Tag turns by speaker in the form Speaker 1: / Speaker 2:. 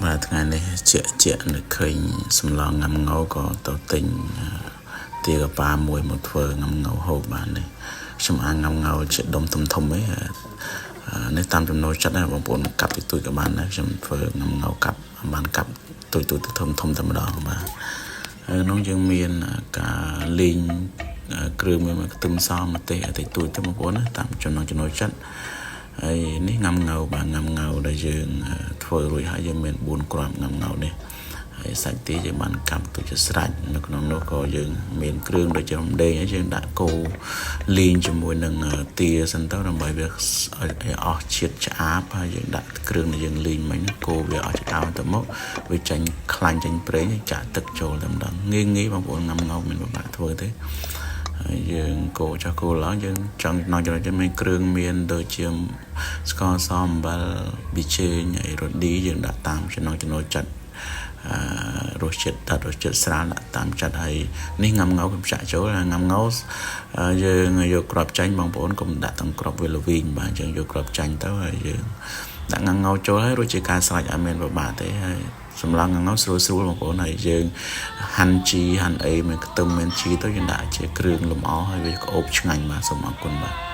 Speaker 1: vàថ្ងៃនេះជានឹកឃើញសម្លងំងៅក៏ទៅទិញទាកាប៉ាមួយមកធ្វើងំងៅហូបបាននេះខ្ញុំអាងំងៅជាដុំធំៗឯងនេះតាមចំណូលចិត្តណាបងប្អូនកាប់តិចតួចក៏បានដែរខ្ញុំធ្វើងំងៅកាប់បានកាប់តូចធំតែម្ដងបាទហើយក្នុងយើងមានការលេងគ្រឿងមួយខ្ទឹមសមម្ទេសតិចតួចទៅបងប្អូនណាតាមចំណូលចិត្តហើយនេះងំងៅបាទងំងៅដែលយើងធ្វើរួចហើយយើងមាន4គ្រាប់ងំងៅនេះហើយសាច់ទាយើងបានកាប់ទុកជាស្រេចនៅក្នុងនោះក៏យើងមានគ្រឿងដូចជារំដេងហើយយើងដាក់គោលីងជាមួយនឹងទាសិនទៅដើម្បីវាឲ្យអស់ជាតិឆ្អាបហើយយើងដាក់គ្រឿងដែលយើងលីងមិញគោវាអស់ឆ្អោទៅមកវាចាញ់ខ្លាញ់ចាញ់ប្រេងចាក់ទឹកចូលតែម្ដងងាយបងប្អូនងំងៅមិនពិបាកធ្វើទេហើយយើងកូរចោះគោឡើងយើងចង់ចំណុចមានគ្រឿងមានដូចជាស្ករសអំបិលប៊ីចេងហើយរ៉ូឌីយើងដាក់តាមចំណូលចិត្តរសជាតិរសជាតិស្រាលដាក់តាមចិត្តហើយនេះងំងៅខ្ញុំចាក់ចូលងំងៅយើងយកគ្រាប់ចាញ់បងប្អូនកុំដាក់ទាំងគ្រាប់វាល្វីងបាទយើងយកគ្រាប់ចាញ់ទៅហើយយើងដាក់ងំងៅចូលហើយរួចជាការស្រេចអត់មានពិបាកទេហើយសម្លងងៅស្រួលបងប្អូនហើយយើងហាន់ជីហាន់អីមានខ្ទឹមមានជីទៅយើងដាក់ជាគ្រឿងលម្អហើយវាក្អូបឆ្ងាញ់បាទសូមអរគុណបាទ